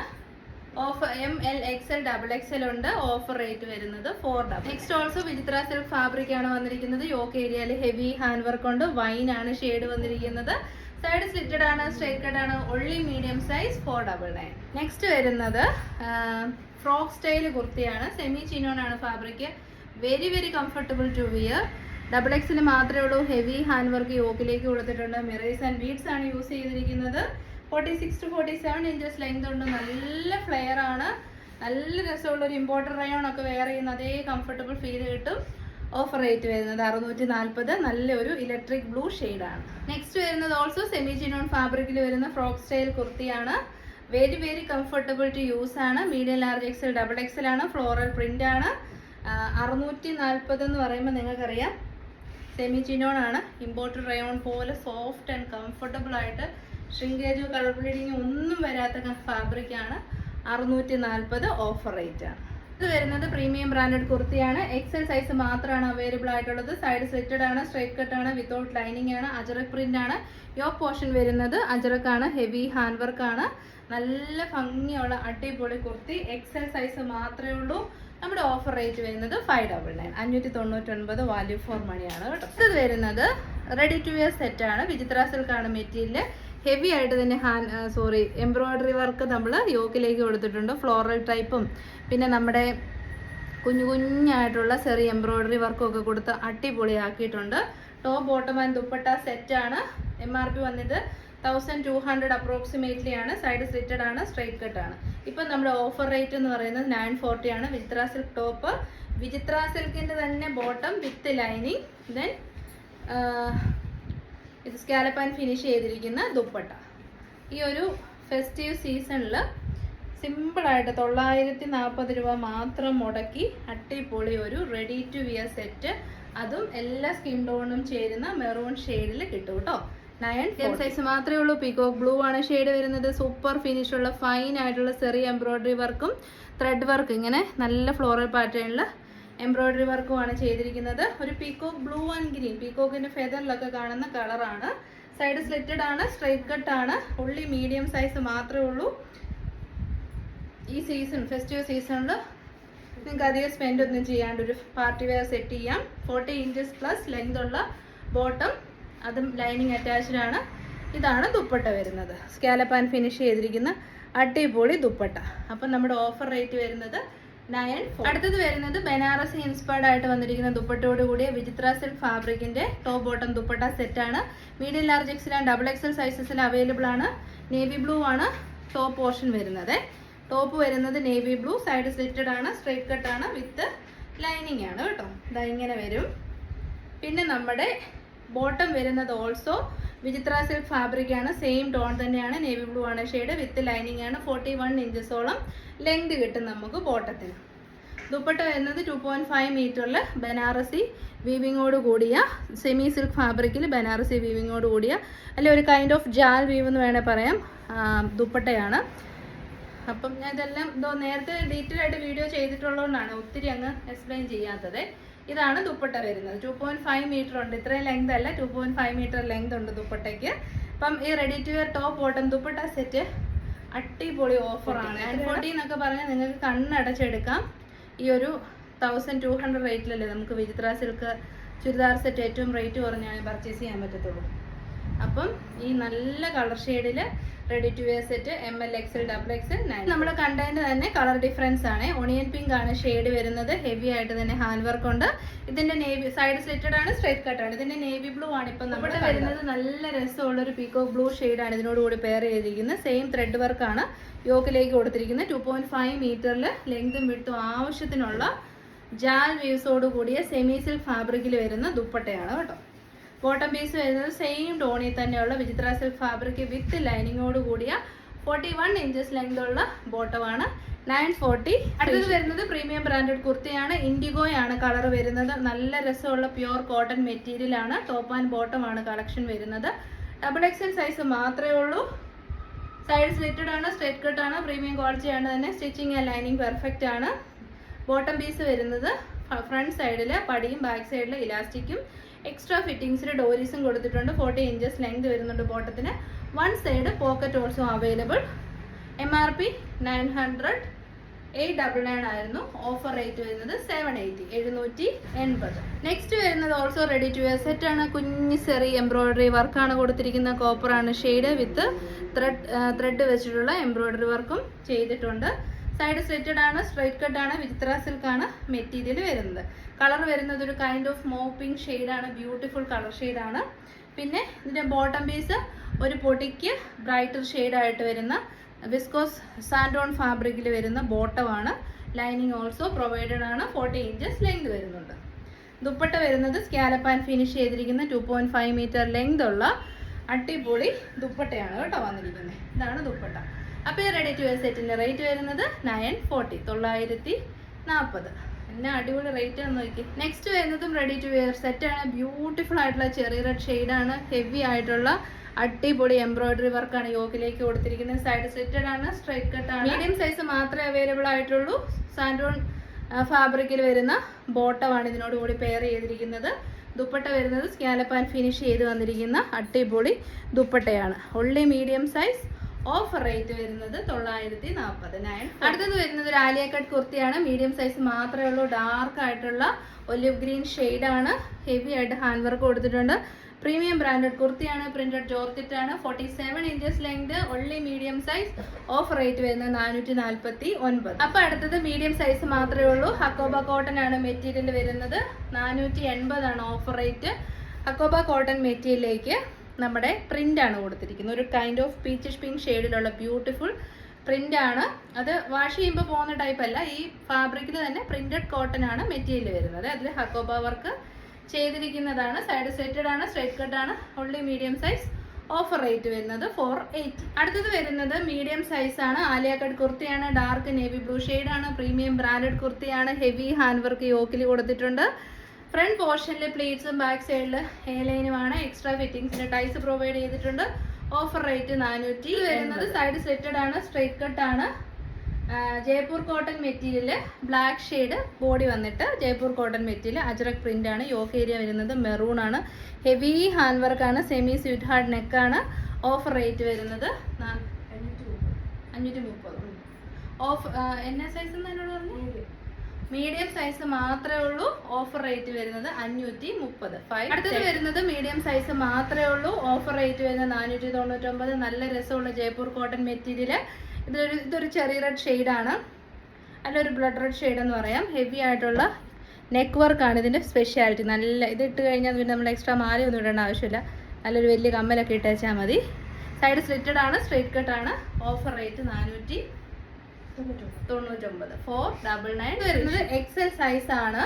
ഓഫർ ML XL XXL ഉണ്ട്. ഓഫർ റേറ്റ് വരുന്നത് 400. Next also Vichitra silk fabric ആണ് വന്നിരിക്കുന്നത്, യോക്ക് ഏരിയയിൽ ഹെവി ഹാൻഡ് വർക്ക് ഉണ്ട്, വൈൻ ആണ് ഷെയ്ഡ് വന്നിരിക്കുന്നത്, സൈഡ് സ്ലിറ്റഡ് ആണ്, സ്ട്രെയിറ്റ് കട്ട് ആണ്, ഓൺലി മീഡിയം സൈസ് 499. നെക്സ്റ്റ് വരുന്നത് ഫ്രോക്ക് സ്റ്റൈൽ കുർത്തിയാണ്, സെമി ചിനോൺ ആണ് fabric, very very comfortable to wear. XXL മാത്രമേ ഉള്ളൂ, ഹെവി ഹാൻഡ് വർക്ക് യോക്കിലേക്ക് കൊടുത്തിട്ടുണ്ട്, മിറേഴ്സ് ആൻഡ് ബീഡ്സ് ആണ് യൂസ് ചെയ്തിരിക്കുന്നത്. 46 to 47 ഇഞ്ചസ് ലെങ്ത് ഉണ്ട്, നല്ല ഫ്ലെയർ ആണ്, നല്ല രസമുള്ള ഒരു ഇമ്പോർട്ടഡ് റയോൺ ഒക്കെ വെയർ ചെയ്യുന്ന അതേ കംഫർട്ടബിൾ ഫീൽ കിട്ടും. ഓഫർ റേറ്റ് വരുന്നത് 640, നല്ലൊരു ഇലക്ട്രിക് ബ്ലൂ ഷെയ്ഡാണ്. നെക്സ്റ്റ് വരുന്നത് ഓൾസോ സെമി ചിനോൺ ഫാബ്രിക്കിൽ വരുന്ന ഫ്രോക്ക് സ്റ്റൈൽ കുർത്തിയാണ്, very very comfortable to use ആണ്. മീഡിയം ലാർജ് XL XXL ആണ്, ഫ്ലോറൽ പ്രിന്റ് ആണ്. 640 എന്ന് പറയുമ്പോൾ നിങ്ങൾക്കറിയാം സെമി ചിനോൺ ആണ്, ഇമ്പോർട്ടഡ് റയോൺ പോലെ സോഫ്റ്റ് ആൻഡ് കംഫർട്ടബിൾ ആയിട്ട്, ഷ്രിങ്കേജോ കളർ ബ്ലീഡിങ്ങോ ഒന്നും വരാത്ത ഫാബ്രിക് ആണ്. 640 ഓഫർ റേറ്റ് ആണ്. ഇത് വരുന്നത് പ്രീമിയം ബ്രാൻഡഡ് കുർത്തിയാണ്, XL സൈസ് മാത്രമാണ് അവൈലബിൾ ആയിട്ടുള്ളത്. സൈഡ് സ്ലിറ്റഡ് ആണ്, സ്ട്രെയിറ്റ് കട്ട് ആണ്, വിത്തൗട്ട് ലൈനിങ് ആണ്, അജറക് പ്രിന്റ് ആണ്. യോക്ക് പോർഷൻ വരുന്നത് അജറക് ആണ്, ഹെവി ഹാൻഡ് വർക്ക് ആണ്, നല്ല ഭംഗിയുള്ള അടിപൊളി കുർത്തി. XL സൈസ് മാത്രമേ ഉള്ളൂ. നമ്മുടെ ഓഫർ റേറ്റ് വരുന്നത് 599, 599 വാല്യൂ ഫോർ മണിയാണ് കേട്ടോ. ഇത് വരുന്നത് റെഡി ടു വെയർ സെറ്റ് ആണ്, വിചിത്ര സിൽക്ക് ആണ് മെറ്റീരിയൽ, ഹെവി ആയിട്ട് തന്നെ എംബ്രോയിഡറി വർക്ക് നമ്മൾ യോക്കിലേക്ക് കൊടുത്തിട്ടുണ്ട്, ഫ്ലോറൽ ടൈപ്പും പിന്നെ നമ്മുടെ കുഞ്ഞു കുഞ്ഞായിട്ടുള്ള ചെറിയ എംബ്രോയിഡറി വർക്കും ഒക്കെ കൊടുത്ത് അടിപൊളിയാക്കിയിട്ടുണ്ട്. Top bottom and dupatta set ആണ്. MRP വന്നത് 1200 അപ്രോക്സിമേറ്റ്ലി ആണ്, സൈഡ് സ്ലിറ്റഡ് ആണ്, സ്ട്രെയിറ്റ് കട്ട് ആണ്. ഇപ്പം നമ്മുടെ ഓഫർ റേറ്റ് എന്ന് പറയുന്നത് 940 ആണ്. വിചിത്ര സിൽക്ക് ടോപ്പ്, വിചിത്ര സിൽക്കിൻ്റെ തന്നെ ബോട്ടം വിത്ത് ലൈനിങ്, ദെൻ ഇത് സ്കാലപ്പ് ആൻഡ് ഫിനിഷ് ചെയ്തിരിക്കുന്ന ദുപ്പട്ട. ഈ ഒരു ഫെസ്റ്റീവ് സീസണിൽ സിമ്പിളായിട്ട് 940 രൂപ മാത്രം മുടക്കി അടിപൊളി ഒരു റെഡി ടു വിയർ സെറ്റ്, അതും എല്ലാ സ്കിൻ ടോണും ചേരുന്ന മെറൂൺ ഷെയ്ഡിൽ കിട്ടും കേട്ടോ. 9 സൈസ് മാത്രമേ ഉള്ളൂ. പീകോക്ക് ബ്ലൂ ആണ് ഷെയ്ഡ് വരുന്നത്, സൂപ്പർ ഫിനിഷ് ഉള്ള ഫൈൻ ആയിട്ടുള്ള ചെറിയ എംബ്രോയിഡറി വർക്കും ത്രെഡ് വർക്ക്, ഇങ്ങനെ നല്ല ഫ്ലോറൽ പാറ്റേണിൽ എംബ്രോയിഡറി വർക്കുമാണ് ചെയ്തിരിക്കുന്നത്. ഒരു പീകോക്ക് ബ്ലൂ ആൻഡ് ഗ്രീൻ, പീകോക്കിന്റെ ഫെദറിലൊക്കെ കാണുന്ന കളറാണ്. സൈഡ് സ്ലിറ്റഡ് ആണ്, സ്ട്രെയിറ്റ് കട്ട് ആണ്, ഉള്ളി മീഡിയം സൈസ് മാത്രമേ ഉള്ളൂ. ഈ സീസൺ ഫെസ്റ്റീവ് സീസണിൽ നിങ്ങൾക്ക് അധികം സ്പെൻഡ് ഒന്നും ചെയ്യാണ്ട് ഒരു പാർട്ടി വെയർ സെറ്റ് ചെയ്യാം. 40 ഇഞ്ചസ് പ്ലസ് ലെങ്ത് ഉള്ള ബോട്ടം, അതും ലൈനിങ് അറ്റാച്ച്ഡ് ആണ്. ഇതാണ് ദുപ്പട്ട വരുന്നത്, സ്കാലപ്പ് ആൻഡ് ഫിനിഷ് ചെയ്തിരിക്കുന്ന അടിപൊളി ദുപ്പട്ട. അപ്പം നമ്മുടെ ഓഫർ റേറ്റ് വരുന്നത് 940. അടുത്തത് വരുന്നത് ബനാറസി ഇൻസ്പയർഡ് ആയിട്ട് വന്നിരിക്കുന്ന ദുപ്പട്ടയോട് കൂടിയ വിചിത്ര സിൽക്ക് ഫാബ്രിക്കിന്റെ ടോപ്പ് ബോട്ടം ദുപ്പട്ട സെറ്റ് ആണ്. Medium large XL and XXL സൈസസിൽ അവൈലബിൾ ആണ്. നേവി ബ്ലൂ ആണ് ടോപ്പ് പോർഷൻ വരുന്നത്. ടോപ്പ് വരുന്നത് നേവി ബ്ലൂ, സൈഡ് സ്ലിറ്റഡ് ആണ്, സ്ട്രെയിറ്റ് കട്ട് ആണ്, വിത്ത് ലൈനിങ് ആണ് കേട്ടോ. ഇതാ ഇങ്ങനെ വരും. പിന്നെ നമ്മുടെ ബോട്ടം വരുന്നത് ഓൾസോ വിചിത്ര സിൽക്ക് ഫാബ്രിക് ആണ്, സെയിം ടോൺ തന്നെയാണ്, നേവി ബ്ലൂ ആണ് ഷെയ്ഡ്, വിത്ത് ലൈനിങ് ആണ്. 41 ഇഞ്ചസോളം ലെങ്ത് കിട്ടും നമുക്ക് ബോട്ടത്തിന്. ദുപ്പട്ട വരുന്നത് 2.5 മീറ്ററിൽ ബനാറസി വീവിങ്ങോട് കൂടിയ സെമി സിൽക്ക് ഫാബ്രിക്കിൽ ബനാറസി വീവിങ്ങോട് കൂടിയ അല്ലെ ഒരു കൈൻഡ് ഓഫ് ജാൽ വീവ് എന്ന് വേണേൽ പറയാം ദുപ്പട്ടയാണ്. അപ്പം ഞാൻ ഇതെല്ലാം നേരത്തെ ഡീറ്റെയിൽ ആയിട്ട് വീഡിയോ ചെയ്തിട്ടുള്ളതുകൊണ്ടാണ് ഒത്തിരി അങ്ങ് എക്സ്പ്ലെയിൻ ചെയ്യാത്തത്. ഇതാണ് ദുപ്പട്ട വരുന്നത്. 2.5 മീറ്റർ ഉണ്ട്, ഇത്രയും ലെങ്ത് അല്ല, 2.5 മീറ്റർ ലെങ്ത് ഉണ്ട് ദുപ്പട്ടയ്ക്ക്. അപ്പം ഈ ready to wear top bottom dupatta set അടിപൊളി ഓഫറാണ്. 940 എന്നൊക്കെ പറഞ്ഞാൽ നിങ്ങൾക്ക് കണ്ണടച്ചെടുക്കാം. ഈ ഒരു 1200 റേറ്റിലല്ലേ നമുക്ക് വിചിത്ര സിൽക്ക് ചുരിദാർ സെറ്റ് ഏറ്റവും റേറ്റ് കുറഞ്ഞാണ് പർച്ചേസ് ചെയ്യാൻ പറ്റത്തുള്ളൂ. അപ്പം ഈ നല്ല കളർ ഷെയ്ഡിൽ ready to wear set ML XL XXL 9. നമ്മൾ കണ്ടതിന്റെ തന്നെ കളർ ഡിഫറൻസ് ആണ്. ഒണിയൻ പിങ്ക് ആണ് ഷെയ്ഡ് വരുന്നത്. ഹെവി ആയിട്ട് തന്നെ ഹാൻഡ് വർക്ക് ഉണ്ട്. ഇതിന്റെ നേവി സൈഡ് സ്ലിറ്റഡ് ആണ്, സ്ട്രൈറ്റ് കട്ട് ആണ്. ഇതിന്റെ നേവി ബ്ലൂ ആണ് ഇപ്പം നമ്മുടെ വരുന്നത്. നല്ല രസമുള്ള ഒരു പീക്കോക്ക് ബ്ലൂ ഷെയ്ഡാണ് ഇതിനോടുകൂടി പെയർ ചെയ്തിരിക്കുന്നത്. സെയിം ത്രെഡ് വർക്കാണ് യോക്കിലേക്ക് കൊടുത്തിരിക്കുന്നത്. 2.5 മീറ്ററിൽ ലെങ്തും വിഡ്ത്തും ആവശ്യത്തിനുള്ള ജാൽ വീവ്സോട് കൂടിയ സെമി സിൽക്ക് ഫാബ്രിക്കിൽ വരുന്ന ദുപ്പട്ടയാണ് കേട്ടോ. ബോട്ടം പീസ് വരുന്നത് സെയിം ടോണിൽ തന്നെയുള്ള വിചിത്ര സിൽക്ക് ഫാബ്രിക് വിത്ത് ലൈനിങ്ങോട് കൂടിയ 41 ഇഞ്ചസ് ലെങ്ത് ഉള്ള ബോട്ടമാണ്. 940. അടുത്തത് വരുന്നത് പ്രീമിയം ബ്രാൻഡഡ് കുർത്തിയാണ്. ഇൻഡിഗോയാണ് കളർ വരുന്നത്. നല്ല രസമുള്ള പ്യുവർ കോട്ടൺ മെറ്റീരിയൽ ആണ്. ടോപ്പ് ആൻഡ് ബോട്ടം ആണ് കളക്ഷൻ വരുന്നത്. XXL സൈസ് മാത്രമേ ഉള്ളൂ. സൈഡ് സ്ലിറ്റഡ് ആണ്, സ്ട്രൈറ്റ് കട്ട് ആണ്, പ്രീമിയം ക്വാളിറ്റി ആണ് തന്നെ. സ്റ്റിച്ചിങ് ആൻഡ് ലൈനിങ് പെർഫെക്റ്റ് ആണ്. ബോട്ടം പീസ് വരുന്നത് ഫ്രണ്ട് സൈഡിൽ പടിയും ബാക്ക് സൈഡിൽ ഇലാസ്റ്റിക്കും എക്സ്ട്രാ ഫിറ്റിംഗ്സിൽ ഡോരീസും കൊടുത്തിട്ടുണ്ട്. 40 ഇഞ്ചസ് ലെങ്ത് വരുന്നുണ്ട് ബോട്ടത്തിന്. One side pocket also available. MRP 900, 899 ആയിരുന്നു. ഓഫർ റേറ്റ് വരുന്നത് 780, 780. നെക്സ്റ്റ് വരുന്നത് also ready to wear set ആണ്. കുഞ്ഞി സെറി എംബ്രോയിഡറി വർക്കാണ് കൊടുത്തിരിക്കുന്ന. കോപ്പറാണ് ഷെയ്ഡ് വിത്ത് ത്രെഡ് വെച്ചിട്ടുള്ള എംബ്രോയിഡറി വർക്കും ചെയ്തിട്ടുണ്ട്. സൈഡ് സ്ലിറ്റഡ് ആണ്, സ്ട്രൈറ്റ് കട്ട് ആണ്, വിചിത്ര സിൽക്ക് ആണ് മെറ്റീരിയൽ വരുന്നത്. കളർ വരുന്നത് ഒരു കൈൻഡ് ഓഫ് മോപ്പിംഗ് ഷെയ്ഡാണ്. ബ്യൂട്ടിഫുൾ കളർ ഷെയ്ഡാണ്. പിന്നെ ഇതിൻ്റെ ബോട്ടം പീസ് ഒരു പൊടിക്ക് ബ്രൈറ്റർ ഷെയ്ഡായിട്ട് വരുന്ന വിസ്കോസ് സാൻഡോൺ ഫാബ്രിക്കിൽ വരുന്ന ബോട്ടമാണ്. ലൈനിങ് ഓൾസോ പ്രൊവൈഡഡ് ആണ്. 40 ഇഞ്ചസ് ലെങ്ത് വരുന്നുണ്ട്. ദുപ്പട്ട വരുന്നത് സ്കാലപ്പ് ആൻഡ് ഫിനിഷ് ചെയ്തിരിക്കുന്ന 2.5 മീറ്റർ ലെങ്ത് ഉള്ള അടിപൊളി ദുപ്പട്ടയാണ് കേട്ടോ വന്നിരിക്കുന്നത്. ഇതാണ് ദുപ്പട്ട. അപ്പോൾ ഈ റെഡി ടു വെയർ സെറ്റിൻ്റെ റേറ്റ് വരുന്നത് 940, 940. പിന്നെ അടിപൊളി റേറ്റ് ആണ് നോക്കി. നെക്സ്റ്റ് വരുന്നതും റെഡി ടു വെയർ സെറ്റാണ്. ബ്യൂട്ടിഫുൾ ആയിട്ടുള്ള ചെറിയ റെഡ് ഷെയ്ഡാണ്. ഹെവി ആയിട്ടുള്ള അടിപൊളി എംബ്രോയിഡറി വർക്കാണ് യോക്കിലേക്ക് കൊടുത്തിരിക്കുന്നത്. സൈഡ് സ്ലിറ്റഡ് ആണ്, സ്ട്രൈറ്റ് കട്ട് ആണ്. മീഡിയം സൈസ് മാത്രമേ അവൈലബിൾ ആയിട്ടുള്ളൂ. സാൻഡോൺ ഫാബ്രിക്കിൽ വരുന്ന ബോട്ടമാണ് ഇതിനോട് കൂടി പെയർ ചെയ്തിരിക്കുന്നത്. ദുപ്പട്ട വരുന്നത് സ്കാലപ്പ് ആൻഡ് ഫിനിഷ് ചെയ്ത് വന്നിരിക്കുന്ന അടിപൊളി ദുപ്പട്ടയാണ്. Only medium size. Offer rate വരുന്നത് 940. അടുത്തത് വരുന്നത് ഒരു ആലിയ കട്ട് കുർത്തിയാണ്. മീഡിയം സൈസ് മാത്രമേ ഉള്ളൂ. ഡാർക്ക് ആയിട്ടുള്ള ഒലിവ് ഗ്രീൻ ഷെയ്ഡാണ്. ഹെവി ആയിട്ട് ഹാൻഡ് വർക്ക് കൊടുത്തിട്ടുണ്ട്. പ്രീമിയം ബ്രാൻഡഡ് കുർത്തിയാണ്. പ്രിന്റഡ് ജോർജറ്റ് ആണ്. 47 inches length. Only medium size. Offer rate വരുന്നത് 449. അപ്പൊ അടുത്തത് മീഡിയം സൈസ് മാത്രമേ ഉള്ളൂ. ഹക്കോബ കോട്ടൺ ആണ് മെറ്റീരിയൽ വരുന്നത്. 480 ആണ് ഓഫർ റേറ്റ്. ഹക്കോബ കോട്ടൺ മെറ്റീരിയലിലേക്ക് നമ്മുടെ പ്രിന്റ് ആണ് കൊടുത്തിരിക്കുന്നത്. ഒരു കൈൻഡ് ഓഫ് പീച്ചിഷ് പിങ്ക് ഷെയ്ഡിലുള്ള ബ്യൂട്ടിഫുൾ പ്രിന്റ് ആണ്. അത് വാഷ് ചെയ്യുമ്പോൾ പോകുന്ന ടൈപ്പ് അല്ല. ഈ ഫാബ്രിക്കിൽ തന്നെ പ്രിന്റഡ് കോട്ടൺ ആണ് മെറ്റീരിയൽ വരുന്നത്. അതിൽ ഹക്കോബ വർക്ക് ചെയ്തിരിക്കുന്നതാണ്. സൈഡ് സെറ്റഡ് ആണ്, സ്ട്രൈറ്റ് കട്ട് ആണ്. Only medium size. Offer rate വരുന്നത് 480. അടുത്തത് വരുന്നത് മീഡിയം സൈസ് ആണ്. ആലിയ കട്ട് കുർത്തിയാണ്. ഡാർക്ക് നേവി ബ്ലൂ ഷെയ്ഡാണ്. പ്രീമിയം ബ്രാൻഡഡ് കുർത്തിയാണ്. ഹെവി ഹാൻഡ് വർക്ക് യോക്കിൽ കൊടുത്തിട്ടുണ്ട്. ഫ്രണ്ട് പോർഷനിൽ പ്ലീറ്റ്സും ബാക്ക് സൈഡിൽ ഹെയർലൈനുമാണ്. എക്സ്ട്രാ ഫിറ്റിംഗ്സിന് ടൈസ് പ്രൊവൈഡ് ചെയ്തിട്ടുണ്ട്. ഓഫർ റേറ്റ് 400 വരുന്നത്. സൈഡ് സ്ലിറ്റഡ് ആണ്, സ്ട്രൈറ്റ് കട്ട് ആണ്. Jaipur cotton material black shade body വന്നിട്ട് Jaipur cotton material ajrak print ആണ്. യോക്ക് ഏരിയ വരുന്നത് മെറൂൺ ആണ്. ഹെവി ഹാൻഡ് വർക്ക് ആണ്. സെമി സ്വീറ്റ് ഹാർഡ് നെക്കാണ്. ഓഫർ റേറ്റ് വരുന്നത് 530. ഓഫ് എന്നാ സൈസ് എന്നോട് പറഞ്ഞു? മീഡിയം സൈസ് മാത്രമേ ഉള്ളൂ. ഓഫർ റേറ്റ് വരുന്നത് 530. അടുത്തത് വരുന്നത് മീഡിയം സൈസ് മാത്രമേ ഉള്ളൂ. ഓഫർ റേറ്റ് വരുന്നത് 499. നല്ല രസമുള്ള ജയ്പൂർ കോട്ടൺ മെറ്റീരിയൽ. ഇതൊരു ചെറിയ റെഡ് ഷെയ്ഡാണ്. അല്ലൊരു ബ്ലഡ് റെഡ് ഷെയ്ഡ് എന്ന് പറയാം. ഹെവി ആയിട്ടുള്ള നെക്ക് വർക്കാണ് ഇതിൻ്റെ സ്പെഷ്യാലിറ്റി. നല്ല ഇതിട്ട് കഴിഞ്ഞാൽ പിന്നെ നമ്മൾ എക്സ്ട്രാ മാലയൊന്നും ഇടേണ്ട ആവശ്യമില്ല. നല്ലൊരു വലിയ കമ്മലൊക്കെ ഇട്ടേച്ചാൽ മതി. സൈഡ് സ്ലിറ്റഡ് ആണ്, സ്ട്രൈറ്റ് കട്ട് ആണ്. Offer rate 499. 499 വരുന്നത് XL സൈസ് ആണ്.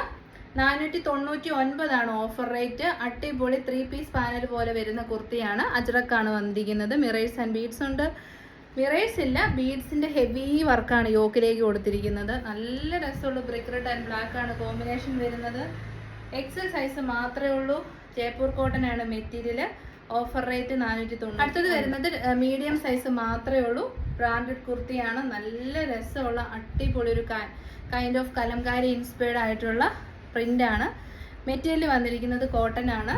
499 ആണ് ഓഫർ റേറ്റ്. അടിപൊളി 3 പീസ് പാനൽ പോലെ വരുന്ന കുർത്തിയാണ്. അജ്രക്കാണ് വന്നിരിക്കുന്നത്. മിറേഴ്സ് ആൻഡ് ബീഡ്സ് ഉണ്ട്. മിറേഴ്സ് ഇല്ല, ബീഡ്സിന്റെ ഹെവി വർക്കാണ് യോക്കിലേക്ക് കൊടുത്തിരിക്കുന്നത്. നല്ല രസമുള്ള ബ്രിക്ക് റെഡ് ആൻഡ് ബ്ലാക്ക് ആണ് കോമ്പിനേഷൻ വരുന്നത്. XL സൈസ് മാത്രമേ ഉള്ളൂ. ജയ്പൂർ കോട്ടൺ ആണ് മെറ്റീരിയൽ. Offer rate 490. അടുത്തത് വരുന്നത് മീഡിയം സൈസ് മാത്രമേ ഉള്ളൂ. ബ്രാൻഡഡ് കുർത്തിയാണ്. നല്ല രസമുള്ള അടിപൊളി ഒരു കൈൻഡ് ഓഫ് കലംകാരി ഇൻസ്പയർഡ് ആയിട്ടുള്ള പ്രിന്റ് ആണ്. മെറ്റീരിയൽ വന്നിരിക്കുന്നത് കോട്ടൺ ആണ്.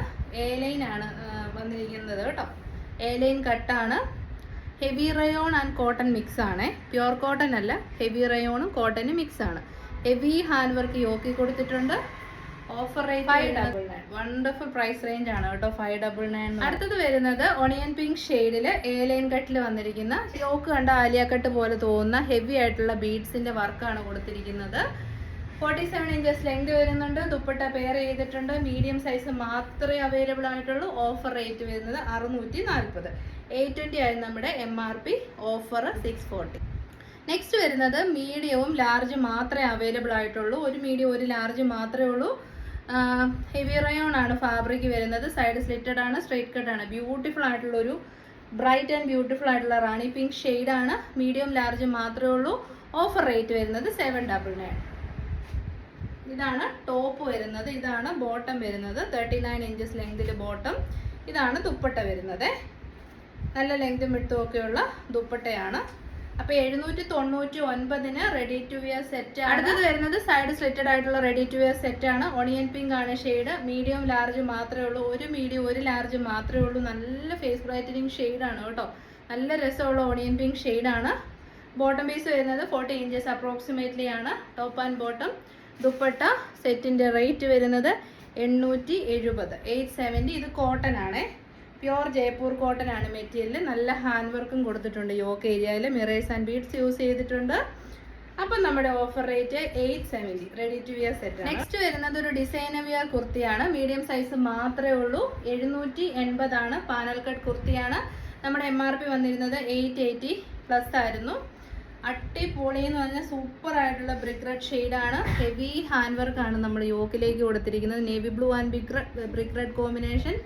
എ-ലൈൻ ആണ് വന്നിരിക്കുന്നത് കേട്ടോ. എ-ലൈൻ കട്ടാണ്. Heavy rayon and cotton mix ആണ്. പ്യുവർ കോട്ടൺ അല്ല, ഹെവി റയോണും കോട്ടനും മിക്സ് ആണ്. ഹെവി ഹാൻഡ് വർക്ക് യോക്കി കൊടുത്തിട്ടുണ്ട്. Offer rate wonderful price range ആണ് കേട്ടോ, 599. അടുത്തത് വരുന്നത് ഒണിയൻ പിങ്ക് ഷെയ്ഡില് എ-ലൈൻ കട്ടിൽ വന്നിരിക്കുന്ന യോക്ക് കണ്ട ആലിയ കട്ട് പോലെ തോന്നുന്ന ഹെവി ആയിട്ടുള്ള ബീഡ്സിന്റെ വർക്കാണ് കൊടുത്തിരിക്കുന്നത്. 47 ഇഞ്ചസ് ലെങ്ത് വരുന്നുണ്ട്. ദുപ്പട്ട പെയർ ചെയ്തിട്ടുണ്ട്. മീഡിയം സൈസ് മാത്രമേ അവൈലബിൾ ആയിട്ടുള്ളൂ. ഓഫർ റേറ്റ് വരുന്നത് 640. 820 ആയിരുന്നു നമ്മുടെ MRP. ഓഫർ 640. നെക്സ്റ്റ് വരുന്നത് മീഡിയവും ലാർജ് മാത്രമേ അവൈലബിൾ ആയിട്ടുള്ളൂ. ഒരു മീഡിയം ഒരു ലാർജ് മാത്രമേ ഉള്ളൂ. ഹെവി റയോൺ ആണ് ഫാബ്രിക് വരുന്നത്. സൈഡ് സ്ലിറ്റഡ് ആണ്, സ്ട്രെയിറ്റ് കട്ട് ആണ്. ബ്യൂട്ടിഫുൾ ആയിട്ടുള്ള ഒരു ബ്രൈറ്റ് ആൻഡ് ബ്യൂട്ടിഫുൾ ആയിട്ടുള്ള റാണി പിങ്ക് ഷെയ്ഡ് ആണ്. മീഡിയം ലാർജ് മാത്രമേ ഉള്ളൂ. ഓഫർ റേറ്റ് വരുന്നത് 799. ഇതാണ് ടോപ്പ് വരുന്നത്. ഇതാണ് ബോട്ടം വരുന്നത്. 39 ഇഞ്ചസ് ലെങ്തിൽ ബോട്ടം. ഇതാണ് ദുപ്പട്ട വരുന്നത്. നല്ല ലെങ്തും വിട്ടും ഒക്കെയുള്ള ദുപ്പട്ടയാണ്. അപ്പോൾ 799 റെഡി ടു വിയർ സെറ്റ്. അടുത്തത് വരുന്നത് സൈഡ് സ്ലിറ്റഡ് ആയിട്ടുള്ള റെഡി ടു വിയർ സെറ്റ് ആണ്. ഒണിയൻ പിങ്ക് ആണ് ഷെയ്ഡ്. മീഡിയം ലാർജ് മാത്രമേ ഉള്ളൂ. ഒരു മീഡിയം ഒരു ലാർജ് മാത്രമേ ഉള്ളൂ. നല്ല ഫേസ് ബ്രൈറ്റനിങ് ഷെയ്ഡാണ് കേട്ടോ. നല്ല രസമുള്ള ഒണിയൻ പിങ്ക് ഷെയ്ഡാണ്. ബോട്ടം പീസ് വരുന്നത് 40 ഇഞ്ചസ് അപ്രോക്സിമേറ്റ്ലി ആണ്. Top and bottom. ദുപ്പട്ട സെറ്റിന്റെ റേറ്റ് വരുന്നത് 870. 870. ഇത് കോട്ടൺ ആണ്. പ്യോർ ജയ്പൂർ കോട്ടൺ ആണ് മെറ്റീരിയൽ. നല്ല ഹാൻഡ് വർക്കും കൊടുത്തിട്ടുണ്ട്. യോക്ക് ഏരിയയിൽ മിറേഴ്സ് ആൻഡ് ബീഡ്സ് യൂസ് ചെയ്തിട്ടുണ്ട്. അപ്പം നമ്മുടെ offer rate 870. Ready to wear set. Next വരുന്നത് ഒരു ഡിസൈനർ വിയർ കുർത്തിയാണ്. മീഡിയം സൈസ് മാത്രമേ ഉള്ളൂ. 780 ആണ്. പാനൽ കട്ട് കുർത്തിയാണ്. നമ്മുടെ MRP വന്നിരുന്നത് 880 പ്ലസ് ആയിരുന്നു. അട്ടിപ്പൊളി എന്ന് പറഞ്ഞാൽ സൂപ്പർ ആയിട്ടുള്ള ബ്രിക്ക് റെഡ് ഷെയ്ഡാണ്. ഹെവി ഹാൻഡ് വർക്കാണ് നമ്മൾ യോക്കിലേക്ക് കൊടുത്തിരിക്കുന്നത്. Navy blue and brick red combination.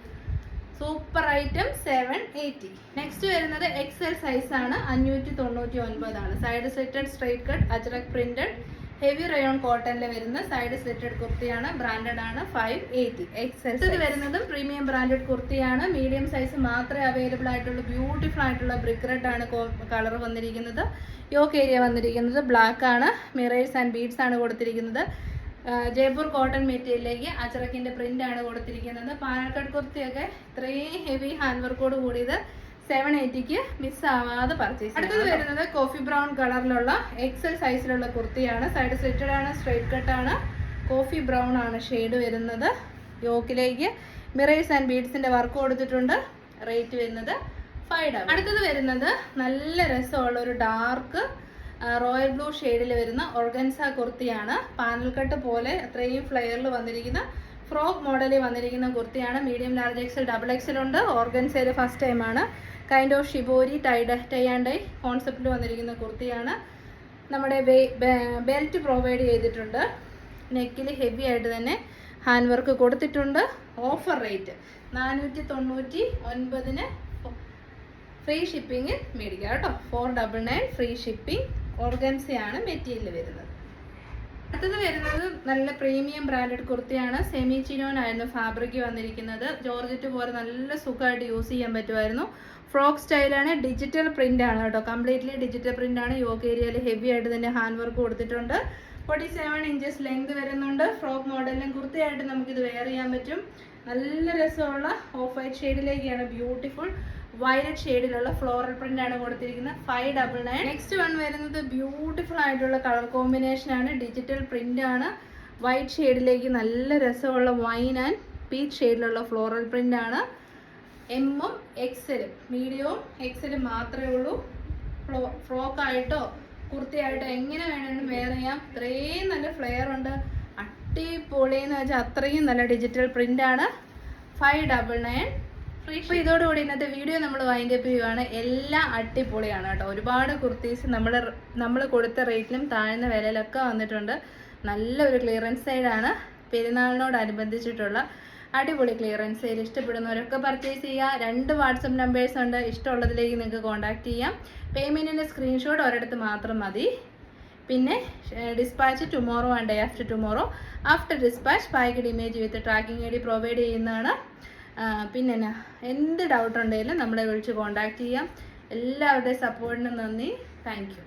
Super item. 780. Next വരുന്നത് XL സൈസ് ആണ്. 599 ആണ്. Side slitted straight cut ajrak printed heavy rayon കോട്ടണിൽ വരുന്ന സൈഡ് സ്ലിറ്റഡ് കുർത്തിയാണ്. ബ്രാൻഡഡ് ആണ്. 580. XL. ഇത് വരുന്നത് പ്രീമിയം ബ്രാൻഡഡ് കുർത്തിയാണ്. മീഡിയം സൈസ് മാത്രമേ അവൈലബിൾ ആയിട്ടുള്ളൂ. ബ്യൂട്ടിഫുൾ ആയിട്ടുള്ള ബ്രിക്ക് റെഡ് ആണ് കളർ വന്നിരിക്കുന്നത്. യോക്ക് ഏരിയ വന്നിരിക്കുന്നത് ബ്ലാക്ക് ആണ്. മിറേഴ്സ് ആൻഡ് ബീഡ്സ് ആണ് കൊടുത്തിരിക്കുന്നത്. ജയ്പൂർ കോട്ടൺ മെറ്റീരിയലിലേക്ക് അച്ചറക്കിന്റെ പ്രിന്റ് ആണ് കൊടുത്തിരിക്കുന്നത്. പാലക്കാട് കുർത്തിയൊക്കെ ഇത്രയും ഹെവി ഹാൻഡ് വർക്കോട് കൂടിയത് 780 മിസ് ആവാതെ പർച്ചേസ്. അടുത്തത് വരുന്നത് കോഫി ബ്രൗൺ കളറിലുള്ള XL സൈസിലുള്ള കുർത്തിയാണ്. സൈഡ് സ്ലിറ്റഡ് ആണ്, സ്ട്രെയിറ്റ് കട്ട് ആണ്. കോഫി ബ്രൗൺ ആണ് ഷെയ്ഡ് വരുന്നത്. യോക്കിലേക്ക് മിറേഴ്സ് ആൻഡ് ബീഡ്സിന്റെ വർക്ക് കൊടുത്തിട്ടുണ്ട്. റേറ്റ് വരുന്നത് 5. അടുത്തത് വരുന്നത് നല്ല രസമുള്ള ഒരു ഡാർക്ക് റോയൽ ബ്ലൂ ഷെയ്ഡിൽ വരുന്ന ഓർഗൻസ കുർത്തിയാണ്. പാനൽ കട്ട് പോലെ അത്രയും ഫ്ലെയറിൽ വന്നിരിക്കുന്ന ഫ്രോക്ക് മോഡലിൽ വന്നിരിക്കുന്ന കുർത്തിയാണ്. Medium large XL double XL ഉണ്ട്. ഓർഗൻസയിൽ ഫസ്റ്റ് ടൈമാണ്. Kind of shibori tie and dye കോൺസെപ്റ്റിൽ വന്നിരിക്കുന്ന കുർത്തിയാണ്. നമ്മുടെ ബെൽറ്റ് പ്രൊവൈഡ് ചെയ്തിട്ടുണ്ട്. നെക്കിൽ ഹെവി ആയിട്ട് തന്നെ ഹാൻഡ് വർക്ക് കൊടുത്തിട്ടുണ്ട്. ഓഫർ റേറ്റ് 499 ഫ്രീ ഷിപ്പിംഗ് മേടിക്കുക കേട്ടോ. 499 ഫ്രീ ഷിപ്പിംഗ്. ഓർഗൻസയാണ് മെറ്റീരിയൽ വരുന്നത്. അടുത്തത് വരുന്നത് നല്ല പ്രീമിയം ബ്രാൻഡഡ് കുർത്തിയാണ്. സെമി ചിനോൻ ആയിരുന്നു ഫാബ്രിക് വന്നിരിക്കുന്നത്. ജോർജറ്റ് പോലെ നല്ല സുഖമായിട്ട് യൂസ് ചെയ്യാൻ പറ്റുമായിരുന്നു. ഫ്രോക്ക് സ്റ്റൈലാണ്. ഡിജിറ്റൽ പ്രിന്റ് ആണ് കേട്ടോ. കംപ്ലീറ്റ്ലി ഡിജിറ്റൽ പ്രിന്റ് ആണ്. യോക്ക് ഏരിയയിൽ ഹെവി ആയിട്ട് തന്നെ ഹാൻഡ് വർക്ക് കൊടുത്തിട്ടുണ്ട്. 47 ഇഞ്ചസ് ലെങ്ത് വരുന്നുണ്ട്. ഫ്രോക്ക് മോഡലിലും കുർത്തിയായിട്ട് നമുക്കിത് വെയർ ചെയ്യാൻ പറ്റും. നല്ല രസമുള്ള ഓഫ് വൈറ്റ് ഷെയ്ഡിലേക്കാണ് ബ്യൂട്ടിഫുൾ വയലറ്റ് ഷെയ്ഡിലുള്ള ഫ്ലോറൽ പ്രിന്റ് ആണ് കൊടുത്തിരിക്കുന്നത്. 599. നെക്സ്റ്റ് വൺ വരുന്നത് ബ്യൂട്ടിഫുൾ ആയിട്ടുള്ള കളർ കോമ്പിനേഷൻ ആണ്. ഡിജിറ്റൽ പ്രിന്റ് ആണ്. വൈറ്റ് ഷെയ്ഡിലേക്ക് നല്ല രസമുള്ള വൈൻ ആൻഡ് പീച്ച് ഷെയ്ഡിലുള്ള ഫ്ലോറൽ പ്രിന്റ് ആണ്. എമ്മും XLും മീഡിയവും XL മാത്രമേ ഉള്ളൂ. ഫ്രോക്ക് ആയിട്ടോ കുർത്തിയായിട്ടോ എങ്ങനെ വേണമെങ്കിലും വെയർ ചെയ്യാം. ഇത്രയും നല്ല ഫ്ലെയർ ഉണ്ട്. അടിപൊളി എന്ന് വെച്ചാൽ അത്രയും നല്ല ഡിജിറ്റൽ പ്രിന്റ് ആണ്. 599 ഫ്രീ. അപ്പോൾ ഇതോടുകൂടി ഇന്നത്തെ വീഡിയോ നമ്മൾ വൈൻഡ് അപ്പ് ചെയ്യുവാണ്. എല്ലാം അടിപൊളിയാണ് കേട്ടോ. ഒരുപാട് കുർത്തീസ് നമ്മൾ കൊടുത്ത റേറ്റിലും താഴ്ന്ന വിലയിലൊക്കെ വന്നിട്ടുണ്ട്. നല്ലൊരു ക്ലിയറൻസ് സെയിലാണ്. പെരുന്നാളിനോടനുബന്ധിച്ചിട്ടുള്ള അടിപൊളി ക്ലിയറൻസ് സെയിൽ. ഇഷ്ടപ്പെടുന്നവരൊക്കെ പർച്ചേസ് ചെയ്യുക. 2 വാട്സപ്പ് നമ്പേഴ്സ് ഉണ്ട്. ഇഷ്ടമുള്ളതിലേക്ക് നിങ്ങൾക്ക് കോൺടാക്ട് ചെയ്യാം. പേയ്മെൻറ്റിൻ്റെ സ്ക്രീൻഷോട്ട് ഒരിടത്ത് മാത്രം മതി. പിന്നെ dispatch tomorrow and day after tomorrow. After dispatch packed image with tracking ID provide ചെയ്യുന്നതാണ്. പിന്നെ എന്ത് ഡൗട്ട് ഉണ്ടെങ്കിലും നമ്മളെ വിളിച്ച് കോൺടാക്ട് ചെയ്യാം. എല്ലാവരുടെയും സപ്പോർട്ടിന് നന്ദി. Thank you.